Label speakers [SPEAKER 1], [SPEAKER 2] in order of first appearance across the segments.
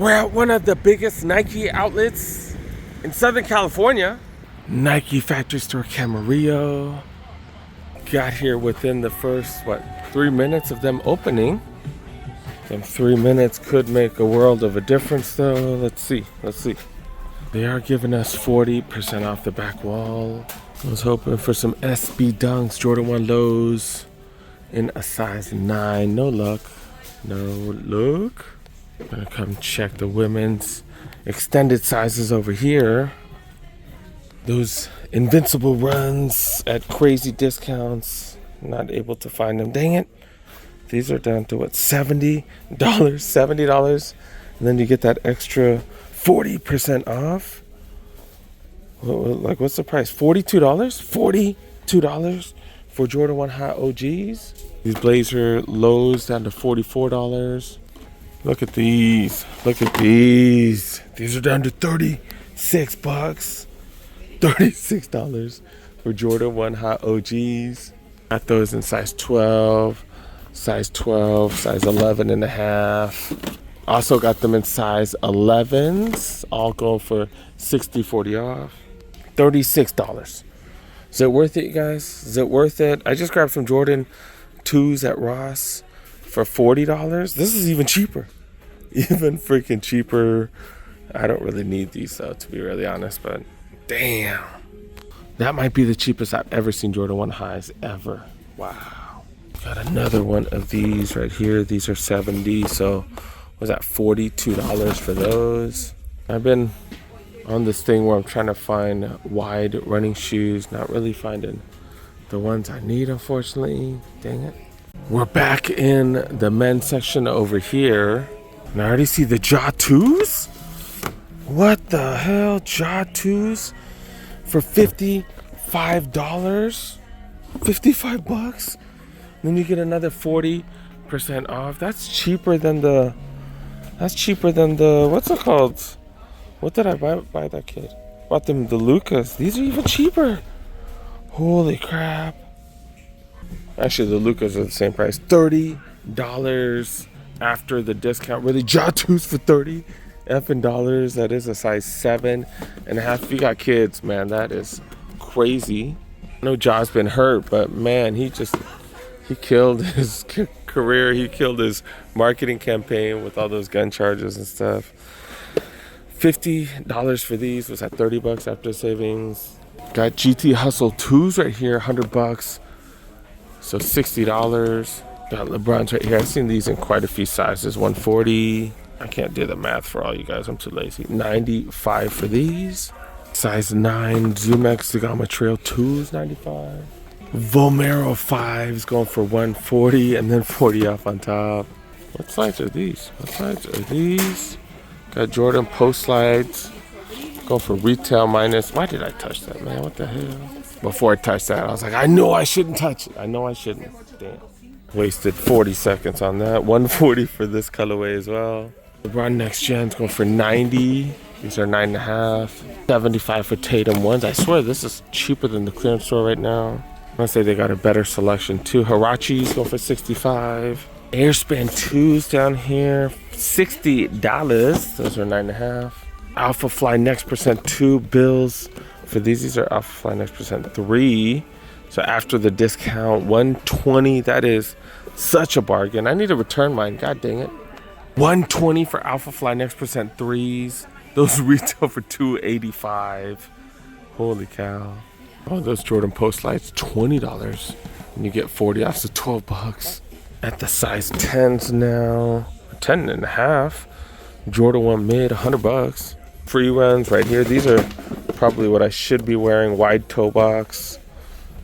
[SPEAKER 1] We're at one of the biggest Nike outlets in Southern California. Nike Factory Store Camarillo. Got here within the first, 3 minutes of them opening. Them 3 minutes could make a world of a difference though. Let's see. They are giving us 40% off the back wall. I was hoping for some SB Dunks, Jordan 1 lows in a size 9. No luck. Gonna come check the women's extended sizes over here. Those invincible runs at crazy discounts. Not able to find them. Dang it. These are down to what, $70? $70. And then you get that extra 40% off. What's the price? $42? $42 for Jordan 1 High OGs. These blazer lows down to $44. Look at these. These are down to $36. $36 for Jordan 1 High OGs. Got those in size 12, size 11 and a half. Also got them in size 11s, all going for 60-40 off. $36. Is it worth it, you guys? Is it worth it? I just grabbed some Jordan 2s at Ross for $40. This is even cheaper. Even freaking cheaper. I don't really need these though, to be really honest, but damn. That might be the cheapest I've ever seen Jordan 1 highs ever. Wow. Got another one of these right here. These are 70, so was that $42 for those? I've been on this thing where I'm trying to find wide running shoes, not really finding the ones I need, unfortunately. Dang it. We're back in the men's section over here. And I already see the Jaw 2s. What the hell? Jaw 2s for $55? $55? Then you get another 40% off. That's cheaper than the what's it called? What did I buy that kid? Bought them the Lucas. These are even cheaper. Holy crap. Actually, the Lucas are the same price. $30 after the discount. Really, Jaw 2s for $30 effing dollars. That is a size 7.5. If you got kids, man, that is crazy. I know Jaw's been hurt, but man, he killed his career. He killed his marketing campaign with all those gun charges and stuff. $50 for these. Was at $30 after savings. Got GT Hustle 2s right here, $100. So $60. Got LeBrons right here. I've seen these in quite a few sizes. 140. I can't do the math for all you guys. I'm too lazy. 95 for these. Size 9 ZoomX Zagama Trail 2s, 95. Vomero 5s going for 140 and then 40 off on top. What size are these? Got Jordan Post Slides going for retail minus. Why did I touch that, man? What the hell? Before I touched that, I was like, I know I shouldn't touch it. Damn. Wasted 40 seconds on that. 140 for this colorway as well. LeBron Next Gen's going for 90. These are 9.5. 75 for Tatum 1s. I swear this is cheaper than the clearance store right now. I'm gonna say they got a better selection too. Hirachis going for 65. Airspan 2s down here, $60. Those are 9.5. Alpha Fly Next Percent 2 bills. For these are Alpha Fly Next Percent 3. So after the discount, $120. That is such a bargain. I need to return mine. God dang it. $120 for Alpha Fly Next Percent 3s. Those retail for $285. Holy cow. Oh, those Jordan Post Lights, $20. And you get 40 off, so $12. At the size 10s now. 10.5. Jordan 1 mid, $100. Free runs right here. These are probably what I should be wearing. Wide toe box.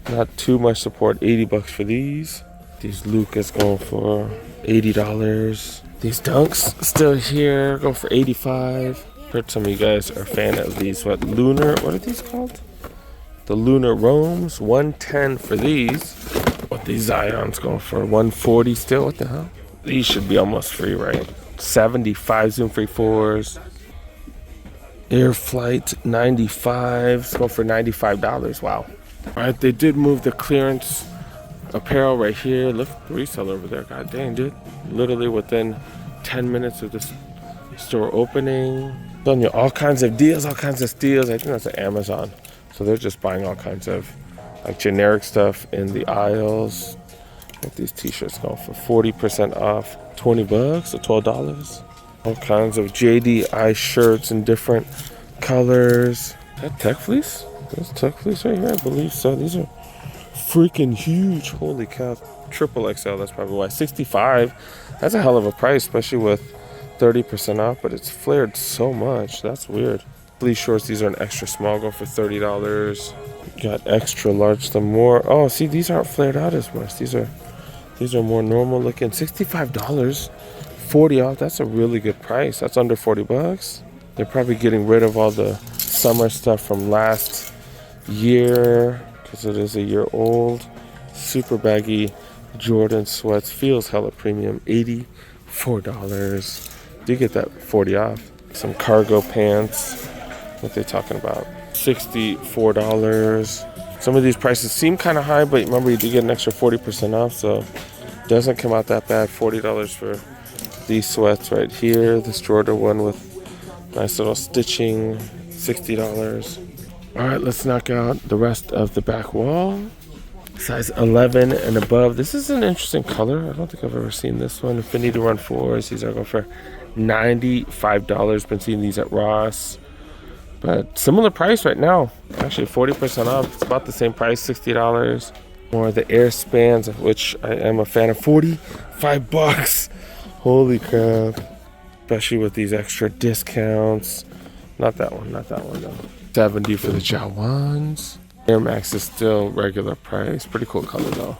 [SPEAKER 1] Not too much support. $80 for these. These Lucas going for $80. These Dunks still here, go for $85. Heard some of you guys are a fan of these. What are these called? The Lunar Roams, $110 for these. What these Zions going for $140 still? What the hell? These should be almost free, right? 75 Zoom Free 4s. Air Flight 95s go for $95. Wow. All right, they did move the clearance apparel right here. Look at the resale over there. God dang, dude. Literally within 10 minutes of this store opening. Telling you all kinds of deals, all kinds of steals. I think that's at Amazon. So they're just buying all kinds of like generic stuff in the aisles. What these t-shirts going for 40% off, 20 bucks or $12. All kinds of JDI shirts in different colors. Is that Tech Fleece? That's Tech Fleece right here, I believe so. These are freaking huge. Holy cow. Triple XL, that's probably why. 65. That's a hell of a price, especially with 30% off, but it's flared so much. That's weird. Fleece shorts, these are an extra small, go for $30. Got extra large, some more. Oh, see, these aren't flared out as much. These are more normal looking. $65, 40 off. That's a really good price. That's under 40 bucks. They're probably getting rid of all the summer stuff from last year because it is a year old. Super baggy Jordan sweats. Feels hella premium. $84. Do get that 40 off. Some cargo pants. What they talking about? $64. Some of these prices seem kind of high, but remember you do get an extra 40% off, so it doesn't come out that bad. $40 for these sweats right here. This Jordan one with nice little stitching. $60. All right, let's knock out the rest of the back wall. Size 11 and above. This is an interesting color. I don't think I've ever seen this one. Infinity Run 4s. These are going for $95. Been seeing these at Ross. But similar price right now. Actually 40% off. It's about the same price, $60. More the Air Spans, of which I am a fan of. 45 bucks. Holy crap. Especially with these extra discounts. Not that one though. 70 for the Jawans. Air Max is still regular price. Pretty cool color though.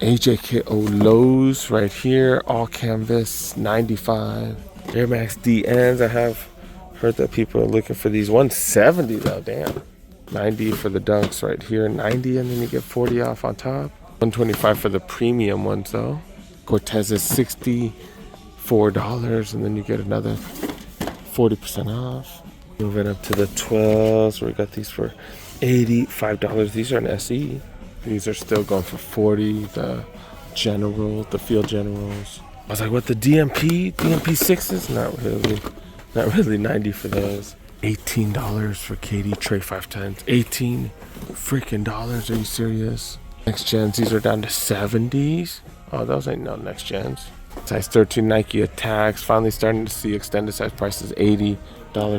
[SPEAKER 1] AJKO lows right here. All canvas, 95. Air Max DNs. I have heard that people are looking for these. 170 though, damn. 90 for the dunks right here. 90 and then you get 40 off on top. 125 for the premium ones though. Cortez is $64 and then you get another 40% off. Moving up to the 12s. We got these for $85. These are an SE. These are still going for 40. The General, the Field Generals. I was like, what, the DMP 6s? Not really 90 for those. $18 for Katie Trey 510s. 18 freaking dollars. Are you serious? Next gens, these are down to 70s. Oh, those ain't no next gens. Size 13 Nike Attacks. Finally starting to see extended size prices. $80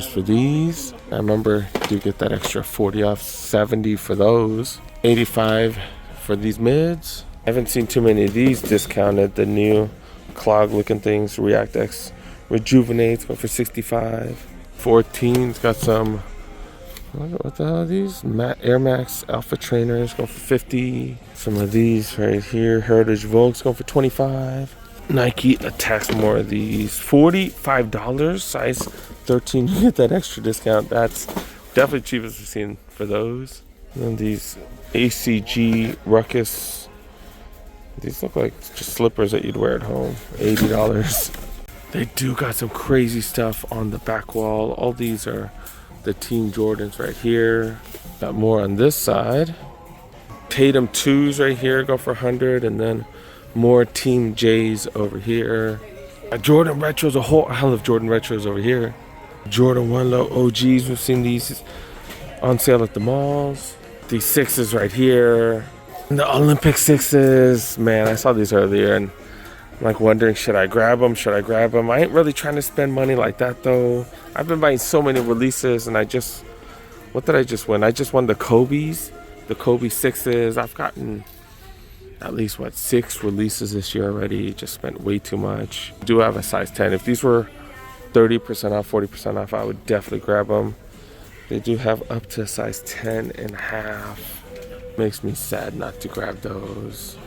[SPEAKER 1] for these. I remember do get that extra 40 off. 70 for those. 85 for these mids. I haven't seen too many of these discounted. The new clog looking things. React X Rejuvenates go for 65. 14's got some, what the hell are these? Air Max Alpha Trainers go for 50. Some of these right here. Heritage Vogues go for 25. Nike Attacks, more of these. $45. Size 13. You get that extra discount. That's definitely cheapest we've seen for those. And then these ACG Ruckus. These look like just slippers that you'd wear at home. $80. They do got some crazy stuff on the back wall. All these are the Team Jordans right here. Got more on this side. Tatum 2s right here go for 100, and then more Team J's over here. Jordan Retros, a whole hell of Jordan Retros over here. Jordan 1 Low OGs, we've seen these on sale at the malls. These 6s right here. And the Olympic 6s. Man, I saw these earlier and I'm like wondering, should I grab them? I ain't really trying to spend money like that though. I've been buying so many releases and what did I just win? I just won the Kobe's, the Kobe 6s. I've gotten at least 6 releases this year already. Just spent way too much. I do have a size 10. If these were 30% off, 40% off, I would definitely grab them. They do have up to a size 10 and a half. Makes me sad not to grab those.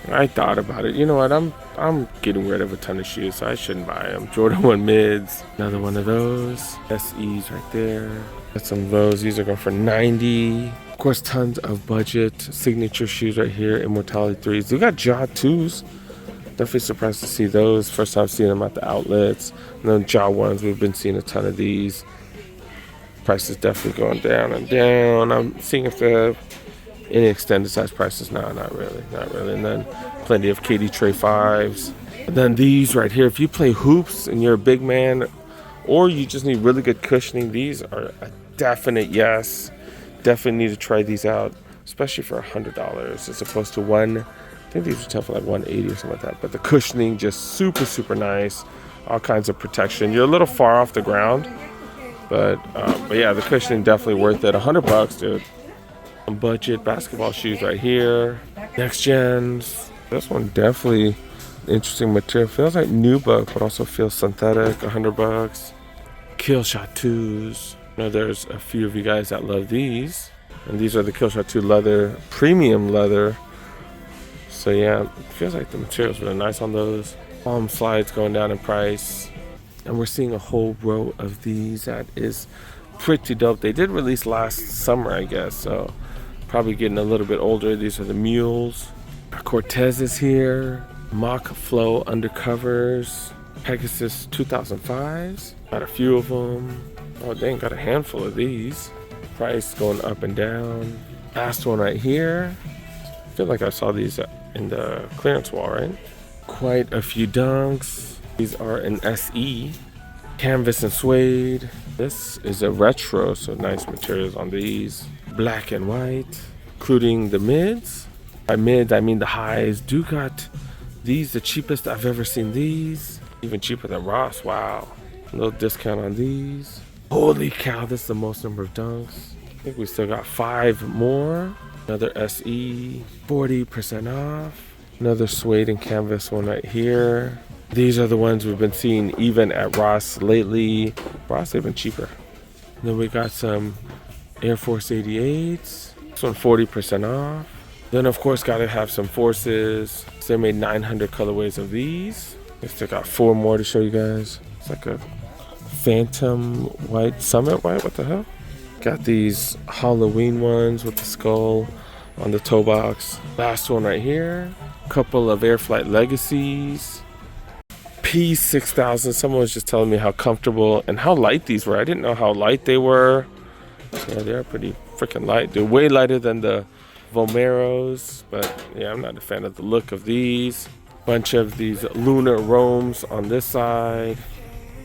[SPEAKER 1] I thought about it. You know what? I'm getting rid of a ton of shoes, so I shouldn't buy them. Jordan 1 mids. Another one of those. SEs right there. Got some of those. These are going for 90. Of course, tons of budget signature shoes right here. Immortality 3s. We got Jaw 2s. Definitely surprised to see those. First time seeing them at the outlets. And then Jaw 1s. We've been seeing a ton of these. Prices definitely going down and down. I'm seeing if the any extended size prices. No, not really. And then plenty of Katie Trey 5s. And then these right here, if you play hoops and you're a big man or you just need really good cushioning, these are a definite yes. Definitely need to try these out, especially for $100 as opposed to I think these retail for like $180 or something like that. But the cushioning just super nice, all kinds of protection. You're a little far off the ground, but yeah, the cushioning definitely worth it. $100, dude. Some budget basketball shoes right here. Next gens. This one definitely interesting material. Feels like nubuck, but also feels synthetic. $100. Killshot 2s. I know there's a few of you guys that love these, and these are the Killshot 2 leather, premium leather. So yeah, it feels like the material's really nice on those. Palm slides going down in price, and we're seeing a whole row of these that is pretty dope. They did release last summer, I guess, so probably getting a little bit older. These are the mules. Cortez is here. Mock Flow undercovers. Pegasus 2005s. Got a few of them. Oh dang, got a handful of these. Price going up and down. Last one right here. I feel like I saw these in the clearance wall, right? Quite a few dunks. These are an SE. Canvas and suede. This is a retro, so nice materials on these. Black and white, including the mids. By mids, I mean the highs. Do got these, the cheapest I've ever seen these. Even cheaper than Ross, wow. A little discount on these. Holy cow, this is the most number of dunks. I think we still got 5 more. Another SE, 40% off. Another suede and canvas one right here. These are the ones we've been seeing even at Ross lately. Ross, they've been cheaper. And then we got some Air Force 88s. This one 40% off. Then of course gotta have some Forces. So they made 900 colorways of these. I still got 4 more to show you guys. It's like a Phantom white, Summit white, what the hell? Got these Halloween ones with the skull on the toe box. Last one right here. Couple of Airflight Legacies. P6000. Someone was just telling me how comfortable and how light these were. I didn't know how light they were. Yeah, they're pretty freaking light. They're way lighter than the Vomeros, but yeah, I'm not a fan of the look of these. Bunch of these Lunar Roams on this side.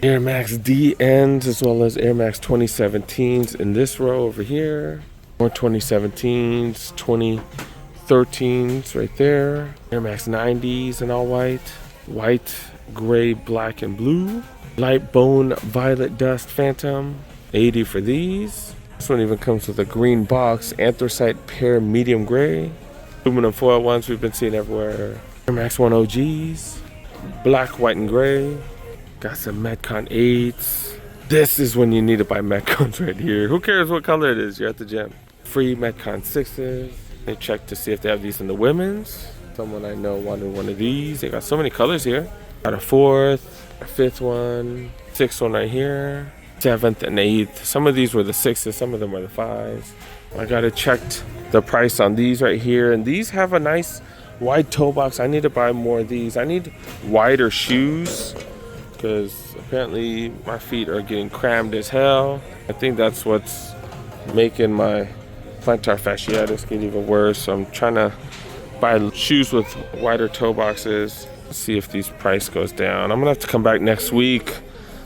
[SPEAKER 1] Air Max DNs as well as Air Max 2017s in this row over here. More 2017s, 2013s right there. Air Max 90s in all white. White, gray, black, and blue. Light bone violet dust Phantom. 80 for these. This one even comes with a green box. Anthracite pear medium gray. Aluminum foil ones we've been seeing everywhere. Air Max 1 OGs. Black, white, and gray. Got some Metcon 8s. This is when you need to buy Metcons right here. Who cares what color it is? You're at the gym. Free Metcon 6s. They checked to see if they have these in the women's. Someone I know wanted one of these. They got so many colors here. Got a 4th, a 5th one, 6th one right here, 7th and 8th. Some of these were the 6s, some of them were the 5s. I gotta check the price on these right here. And these have a nice wide toe box. I need to buy more of these. I need wider shoes because apparently my feet are getting crammed as hell. I think that's what's making my plantar fasciitis get even worse. So I'm trying to buy shoes with wider toe boxes. See if these price goes down. I'm gonna have to come back next week,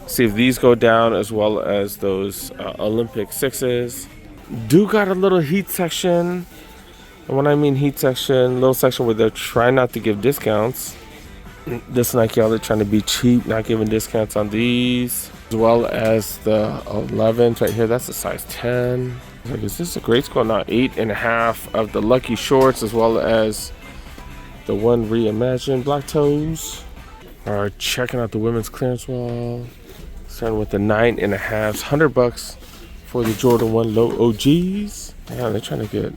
[SPEAKER 1] see if these go down as well as those Olympic 6s. Do got a little heat section. And when I mean heat section, little section where they're trying not to give discounts. This Nike Outlet trying to be cheap, not giving discounts on these. As well as the 11s right here. That's a size 10. Like, is this a grade school? Now 8.5 of the Lucky shorts as well as the one reimagined black toes. Are checking out the women's clearance wall. Starting with the 9.5s, $100 for the Jordan 1 low OGs. Yeah, they're trying to get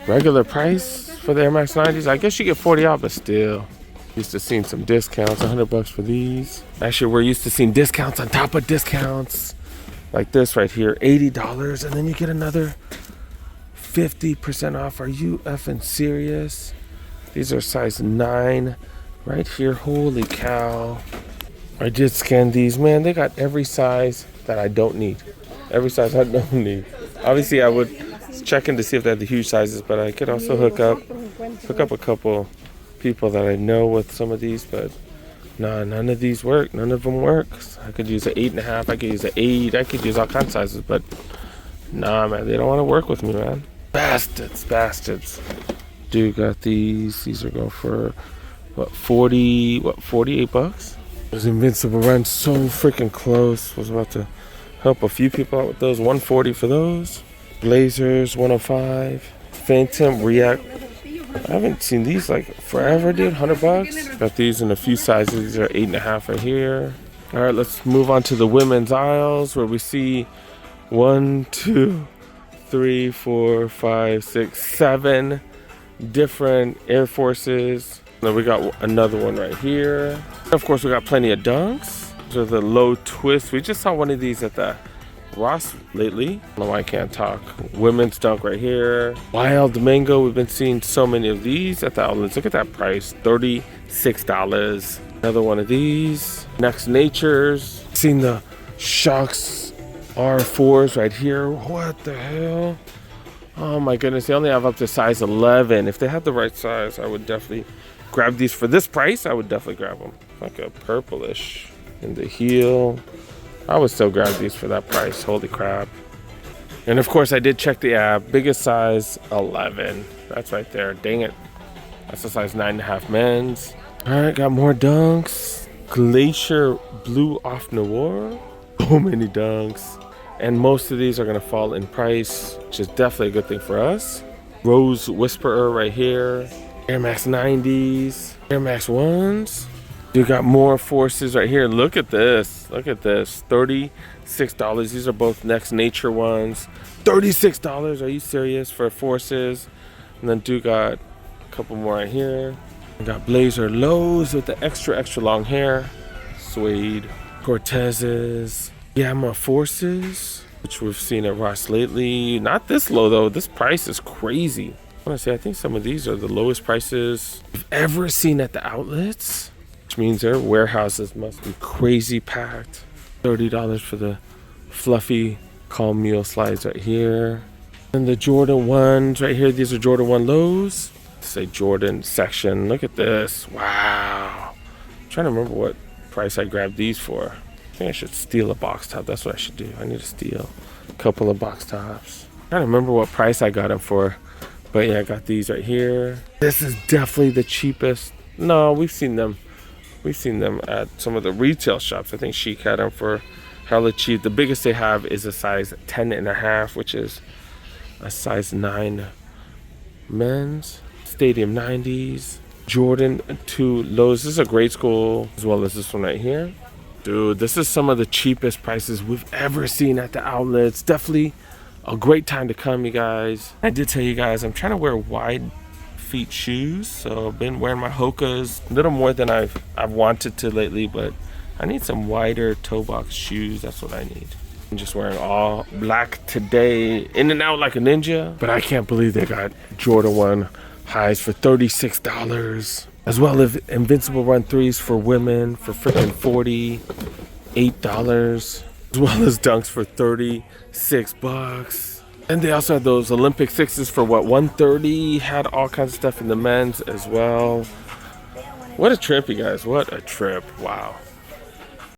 [SPEAKER 1] regular price for the Air Max 90s. I guess you get 40 off, but still. Used to seeing some discounts, $100 for these. Actually, we're used to seeing discounts on top of discounts. Like this right here, $80, and then you get another 50% off. Are you effing serious? These are size 9 right here. Holy cow. I did scan these. Man, they got every size that I don't need. Every size I don't need. Obviously, I would check in to see if they had the huge sizes, but I could also hook up a couple people that I know with some of these, but Nah, none of these work. None of them work. I could use an 8.5. I could use an 8. I could use all kinds of sizes, but nah, man, they don't want to work with me, man. Bastards. Dude, got these. These are going for what, 48 bucks? Those Invincible runs so freaking close. Was about to help a few people out with those. 140 for those. Blazers, 105. Phantom React. I haven't seen these like forever, dude. 100 bucks. Got these in a few sizes. These are 8.5 right here. All right, let's move on to the women's aisles where we see 1, 2, 3, 4, 5, 6, 7 different Air Forces. Then we got another one right here. Of course, we got plenty of dunks. These are the low twist. We just saw one of these at the Ross lately. I don't know why I can't talk. Women's dunk right here. Wild Mango. We've been seeing so many of these at the outlets. Look at that price, $36. Another one of these. Next Natures. Seen the Shocks R4s right here. What the hell? Oh my goodness, they only have up to size 11. If they had the right size, I would definitely grab these. For this price, I would definitely grab them. Like a purplish in the heel. I would still grab these for that price. Holy crap. And of course, I did check the app. Biggest size, 11. That's right there. Dang it. That's a size 9.5 men's. All right, got more dunks. Glacier Blue Off Noir. So many dunks. And most of these are going to fall in price, which is definitely a good thing for us. Rose Whisperer right here. Air Max 90s. Air Max 1s. You got more Forces right here. Look at this. Look at this. $36. These are both Next Nature ones. $36. Are you serious for Forces? And then got a couple more right here. We got Blazer Lows with the extra long hair. Suede. Cortezes. Gamma Forces, which we've seen at Ross lately. Not this low though. This price is crazy. I want to say I think some of these are the lowest prices we've ever seen at the outlets, which means their warehouses must be crazy packed. $30 for the fluffy calm mule slides right here. And the Jordan 1s right here. These are Jordan 1 lows. Say Jordan section. Look at this. Wow. I'm trying to remember what price I grabbed these for. I think I should steal a box top. That's what I should do. I need to steal a couple of box tops. I'm trying to remember what price I got them for. But yeah, I got these right here. This is definitely the cheapest. No, we've seen them. We've seen them at some of the retail shops. I think Chic had them for hella cheap. The biggest they have is a size 10.5, which is a size 9 men's. Stadium 90s. Jordan 2 lows. This is a grade school, as well as this one right here. Dude, this is some of the cheapest prices we've ever seen at the outlets. Definitely a great time to come, you guys. I did tell you guys, I'm trying to wear wide feet shoes. So I've been wearing my Hokas a little more than I've wanted to lately, but I need some wider toe box shoes. That's what I need. I'm just wearing all black today, in and out like a ninja. But I can't believe they got Jordan 1 highs for $36. As well as Invincible Run 3s for women for freaking $48. As well as dunks for $36. And they also had those Olympic 6s for what, $130. Had all kinds of stuff in the men's as well. What a trip, you guys. What a trip. Wow.